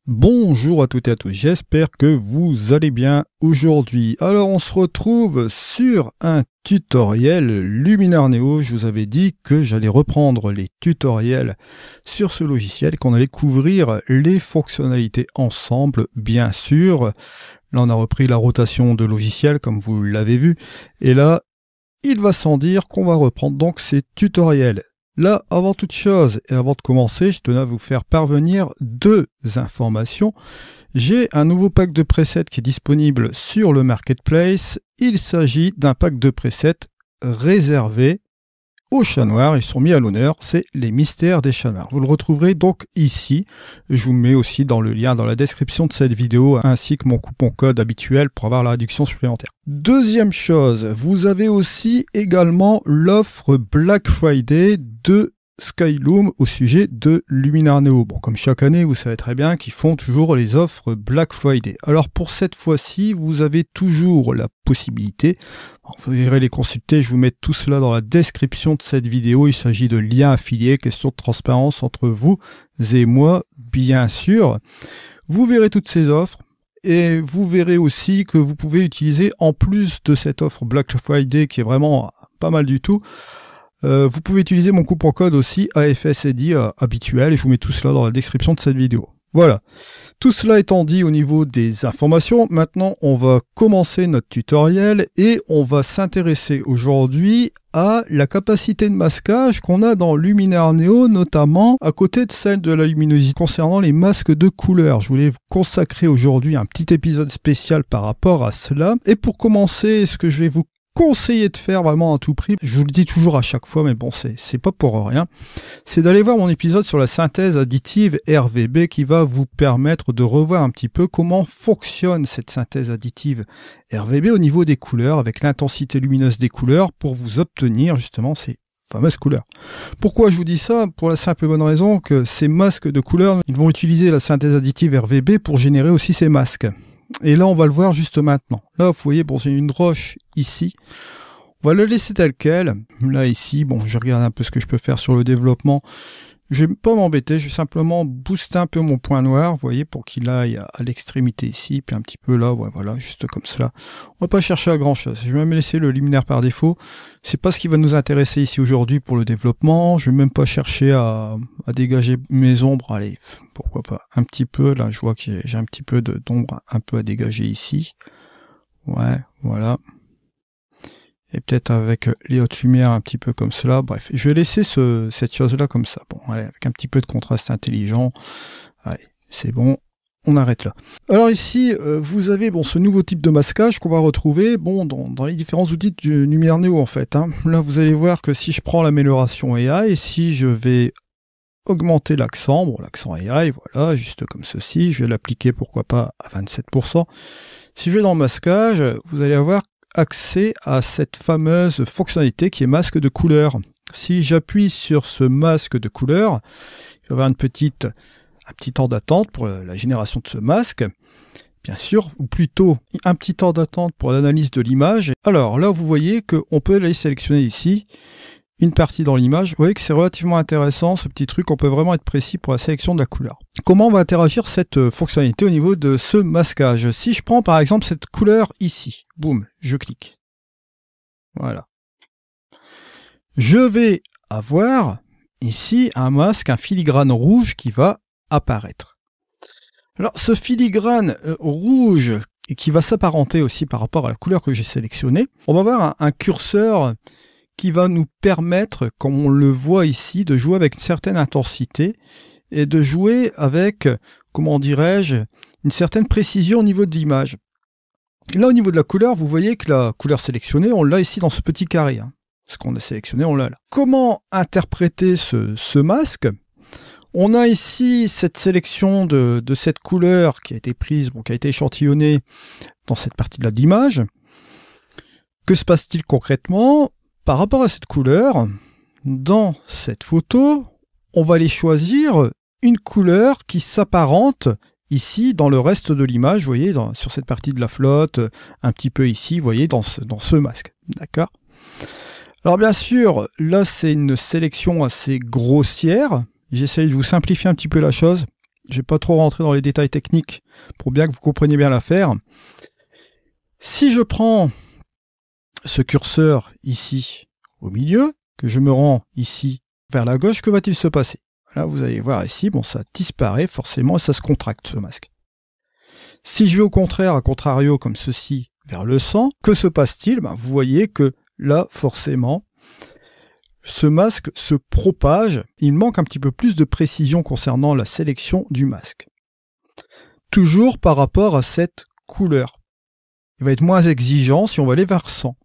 Bonjour à toutes et à tous, j'espère que vous allez bien aujourd'hui. Alors on se retrouve sur un tutoriel Luminar Neo. Je vous avais dit que j'allais reprendre les tutoriels sur ce logiciel et qu'on allait couvrir les fonctionnalités ensemble, bien sûr. Là on a repris la rotation de logiciel comme vous l'avez vu. Et là, il va sans dire qu'on va reprendre donc ces tutoriels. Là, avant toute chose et avant de commencer, je tenais à vous faire parvenir deux informations. J'ai un nouveau pack de presets qui est disponible sur le Marketplace. Il s'agit d'un pack de presets réservé aux chats noirs. Ils sont mis à l'honneur, c'est les mystères des chats noirs. Vous le retrouverez donc ici. Je vous mets aussi dans le lien dans la description de cette vidéo, ainsi que mon coupon code habituel pour avoir la réduction supplémentaire. Deuxième chose, vous avez aussi également l'offre Black Friday de Skyloom au sujet de Luminar Neo. Bon, comme chaque année, vous savez très bien qu'ils font toujours les offres Black Friday. Alors pour cette fois-ci, vous avez toujours la possibilité, vous verrez les consulter, je vous mets tout cela dans la description de cette vidéo. Il s'agit de liens affiliés, question de transparence entre vous et moi, bien sûr. Vous verrez toutes ces offres. Et vous verrez aussi que vous pouvez utiliser, en plus de cette offre Black Friday qui est vraiment pas mal du tout, vous pouvez utiliser mon coupon code aussi AFSEDI habituel, et je vous mets tout cela dans la description de cette vidéo. Voilà. Tout cela étant dit au niveau des informations, maintenant on va commencer notre tutoriel et on va s'intéresser aujourd'hui à la capacité de masquage qu'on a dans Luminar Neo, notamment à côté de celle de la luminosité concernant les masques de couleur. Je voulais vous consacrer aujourd'hui un petit épisode spécial par rapport à cela. Et pour commencer, ce que je vais vous conseiller de faire vraiment à tout prix, je vous le dis toujours à chaque fois, mais bon, c'est pas pour rien, c'est d'aller voir mon épisode sur la synthèse additive RVB qui va vous permettre de revoir un petit peu comment fonctionne cette synthèse additive RVB au niveau des couleurs, avec l'intensité lumineuse des couleurs, pour vous obtenir justement ces fameuses couleurs. Pourquoi je vous dis ça? Pour la simple et bonne raison que ces masques de couleurs, ils vont utiliser la synthèse additive RVB pour générer aussi ces masques. Et là, on va le voir juste maintenant. Là, vous voyez, bon, c'est une roche ici. On va le laisser tel quel. Là, ici, bon, je regarde un peu ce que je peux faire sur le développement. Je vais pas m'embêter, je vais simplement booster un peu mon point noir, vous voyez, pour qu'il aille à l'extrémité ici, puis un petit peu là, ouais, voilà, juste comme cela. On va pas chercher à grand chose. Je vais même laisser le luminaire par défaut. C'est pas ce qui va nous intéresser ici aujourd'hui pour le développement. Je vais même pas chercher à dégager mes ombres. Allez, pourquoi pas. Un petit peu, là, je vois que j'ai un petit peu d'ombre un peu à dégager ici. Ouais, voilà. Et peut-être avec les hautes lumières un petit peu comme cela. Bref, je vais laisser cette chose-là comme ça. Bon, allez, avec un petit peu de contraste intelligent. Allez, c'est bon, on arrête là. Alors ici, vous avez bon ce nouveau type de masquage qu'on va retrouver bon dans les différents outils du Luminar Neo en fait. Hein. Là, vous allez voir que si je prends l'amélioration AI, et si je vais augmenter l'accent, bon l'accent AI, voilà, juste comme ceci, je vais l'appliquer pourquoi pas à 27%. Si je vais dans le masquage, vous allez avoir accès à cette fameuse fonctionnalité qui est masque de couleur. Si j'appuie sur ce masque de couleur, il va y avoir un petit temps d'attente pour la génération de ce masque, bien sûr, ou plutôt un petit temps d'attente pour l'analyse de l'image. Alors là, vous voyez qu'on peut aller sélectionner ici une partie dans l'image. Vous voyez que c'est relativement intéressant ce petit truc, on peut vraiment être précis pour la sélection de la couleur. Comment on va interagir cette fonctionnalité au niveau de ce masquage? Si je prends par exemple cette couleur ici, boum, je clique. Voilà. Je vais avoir ici un masque, un filigrane rouge qui va apparaître. Alors ce filigrane rouge qui va s'apparenter aussi par rapport à la couleur que j'ai sélectionnée, on va avoir un curseur qui va nous permettre, comme on le voit ici, de jouer avec une certaine intensité et de jouer avec, comment dirais-je, une certaine précision au niveau de l'image. Là, au niveau de la couleur, vous voyez que la couleur sélectionnée, on l'a ici dans ce petit carré. Hein. Ce qu'on a sélectionné, on l'a là. Comment interpréter ce masque? On a ici cette sélection de cette couleur qui a été prise, bon, qui a été échantillonnée dans cette partie-là de l'image. Que se passe-t-il concrètement? Par rapport à cette couleur, dans cette photo, on va aller choisir une couleur qui s'apparente ici dans le reste de l'image, vous voyez, sur cette partie de la flotte, un petit peu ici, vous voyez, dans ce masque. D'accord? Alors bien sûr, là c'est une sélection assez grossière. J'essaye de vous simplifier un petit peu la chose. Je vais pas trop rentrer dans les détails techniques pour bien que vous compreniez bien l'affaire. Si je prends ce curseur ici au milieu, que je me rends ici vers la gauche, que va-t-il se passer? Là, vous allez voir ici, bon, ça disparaît forcément et ça se contracte, ce masque. Si je vais au contraire, à contrario, comme ceci, vers le sang, que se passe-t-il? Vous voyez que là, forcément, ce masque se propage. Il manque un petit peu plus de précision concernant la sélection du masque. Toujours par rapport à cette couleur. Il va être moins exigeant si on va aller vers 100.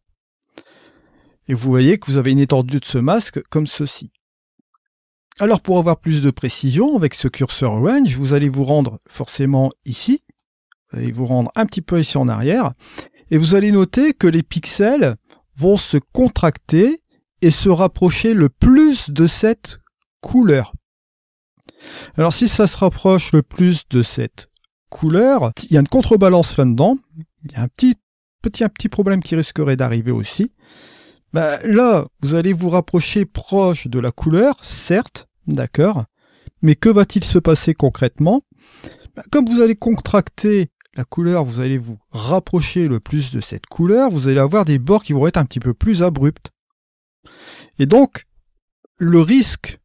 Et vous voyez que vous avez une étendue de ce masque comme ceci. Alors pour avoir plus de précision, avec ce curseur range, vous allez vous rendre forcément ici. Vous allez vous rendre un petit peu ici en arrière. Et vous allez noter que les pixels vont se contracter et se rapprocher le plus de cette couleur. Alors si ça se rapproche le plus de cette couleur, il y a une contrebalance là-dedans. Il y a un petit problème qui risquerait d'arriver aussi. Là, vous allez vous rapprocher proche de la couleur, certes, d'accord, mais que va-t-il se passer concrètement? Comme vous allez contracter la couleur, vous allez vous rapprocher le plus de cette couleur, vous allez avoir des bords qui vont être un petit peu plus abrupts. Et donc, le risque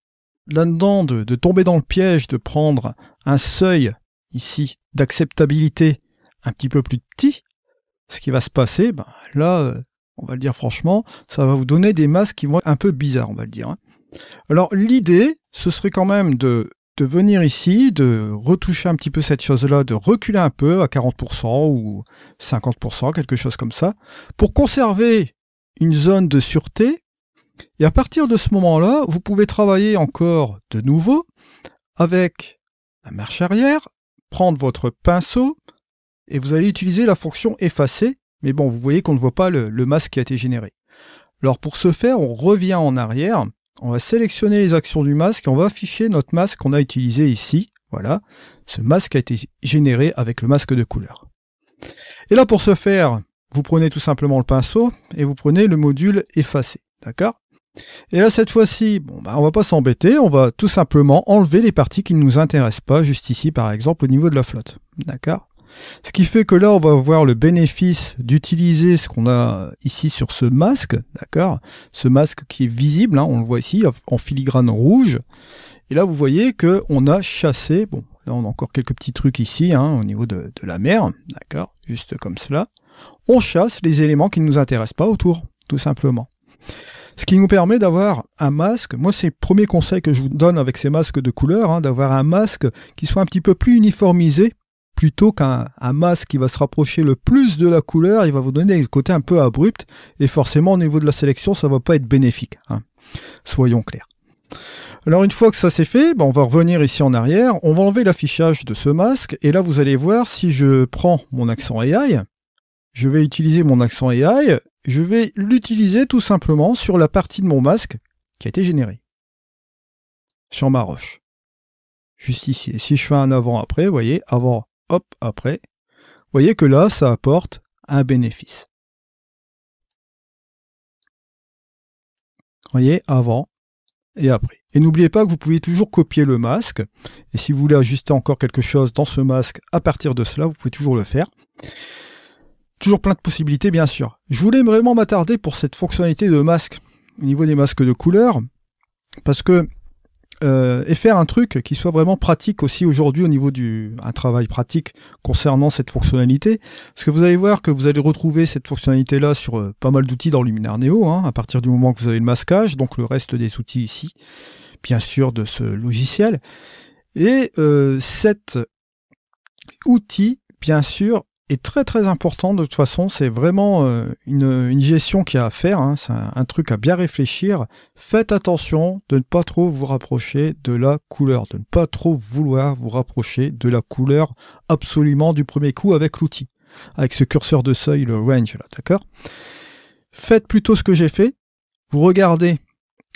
là-dedans de tomber dans le piège, de prendre un seuil ici d'acceptabilité un petit peu plus petit, ce qui va se passer, là, on va le dire franchement, ça va vous donner des masques qui vont être un peu bizarres, on va le dire. Alors l'idée, ce serait quand même de venir ici, de retoucher un petit peu cette chose-là, de reculer un peu à 40% ou 50%, quelque chose comme ça, pour conserver une zone de sûreté. Et à partir de ce moment-là, vous pouvez travailler encore de nouveau avec la marche arrière, prendre votre pinceau, et vous allez utiliser la fonction effacer. Mais bon, vous voyez qu'on ne voit pas le masque qui a été généré. Alors pour ce faire, on revient en arrière, on va sélectionner les actions du masque et on va afficher notre masque qu'on a utilisé ici. Voilà, ce masque a été généré avec le masque de couleur. Et là pour ce faire, vous prenez tout simplement le pinceau et vous prenez le module effacer. D'accord? Et là cette fois-ci, on va pas s'embêter, on va tout simplement enlever les parties qui ne nous intéressent pas, juste ici par exemple au niveau de la flotte. D'accord? Ce qui fait que là, on va avoir le bénéfice d'utiliser ce qu'on a ici sur ce masque, d'accord? Ce masque qui est visible, on le voit ici, en filigrane rouge. Et là, vous voyez qu'on a chassé, là on a encore quelques petits trucs ici, au niveau de la mer, d'accord? Juste comme cela. On chasse les éléments qui ne nous intéressent pas autour, tout simplement. Ce qui nous permet d'avoir un masque, moi c'est le premier conseil que je vous donne avec ces masques de couleur, d'avoir un masque qui soit un petit peu plus uniformisé, plutôt qu'un masque qui va se rapprocher le plus de la couleur, il va vous donner le côté un peu abrupt, et forcément au niveau de la sélection, ça va pas être bénéfique. Soyons clairs. Alors une fois que ça c'est fait, on va revenir ici en arrière, on va enlever l'affichage de ce masque, et là vous allez voir, si je prends mon accent AI, je vais utiliser mon accent AI, je vais l'utiliser tout simplement sur la partie de mon masque qui a été générée. Sur ma roche. Juste ici. Et si je fais un avant-après, vous voyez, avant, hop, après, vous voyez que là, ça apporte un bénéfice. Vous voyez, avant et après. Et n'oubliez pas que vous pouvez toujours copier le masque. Et si vous voulez ajuster encore quelque chose dans ce masque à partir de cela, vous pouvez toujours le faire. Toujours plein de possibilités, bien sûr. Je voulais vraiment m'attarder pour cette fonctionnalité de masque, au niveau des masques de couleur, parce que et faire un truc qui soit vraiment pratique aussi aujourd'hui au niveau un travail pratique concernant cette fonctionnalité, parce que vous allez voir que vous allez retrouver cette fonctionnalité là sur pas mal d'outils dans Luminar Neo, à partir du moment que vous avez le masquage, donc le reste des outils ici, bien sûr de ce logiciel, et cet outil bien sûr est très très important. De toute façon, c'est vraiment une gestion qu'il y a à faire, c'est un truc à bien réfléchir. Faites attention de ne pas trop vous rapprocher de la couleur, de ne pas trop vouloir vous rapprocher de la couleur absolument du premier coup avec l'outil, avec ce curseur de seuil, le range là, d'accord? Faites plutôt ce que j'ai fait, vous regardez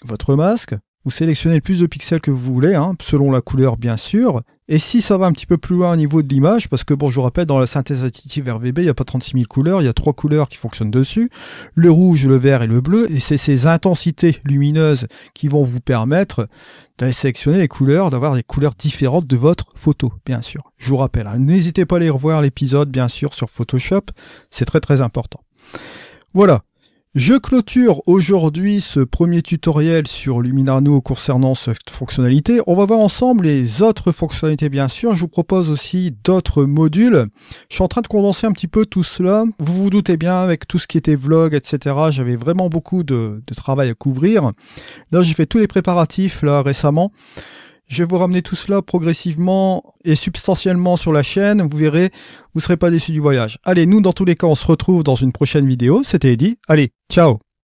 votre masque, Vous sélectionnez le plus de pixels que vous voulez, selon la couleur bien sûr. Et si ça va un petit peu plus loin au niveau de l'image, parce que bon, je vous rappelle, dans la synthèse additive RVB, il n'y a pas 36 000 couleurs, il y a 3 couleurs qui fonctionnent dessus, le rouge, le vert et le bleu, et c'est ces intensités lumineuses qui vont vous permettre d'aller sélectionner les couleurs, d'avoir des couleurs différentes de votre photo, bien sûr. Je vous rappelle, n'hésitez pas à aller revoir l'épisode, bien sûr, sur Photoshop, c'est très très important. Voilà. Je clôture aujourd'hui ce premier tutoriel sur Luminar Neo concernant cette fonctionnalité. On va voir ensemble les autres fonctionnalités bien sûr. Je vous propose aussi d'autres modules. Je suis en train de condenser un petit peu tout cela. Vous vous doutez bien avec tout ce qui était vlog, etc. J'avais vraiment beaucoup de travail à couvrir. Là, j'ai fait tous les préparatifs là récemment. Je vais vous ramener tout cela progressivement et substantiellement sur la chaîne. Vous verrez, vous ne serez pas déçus du voyage. Allez, nous, dans tous les cas, on se retrouve dans une prochaine vidéo. C'était Eddy. Allez, ciao!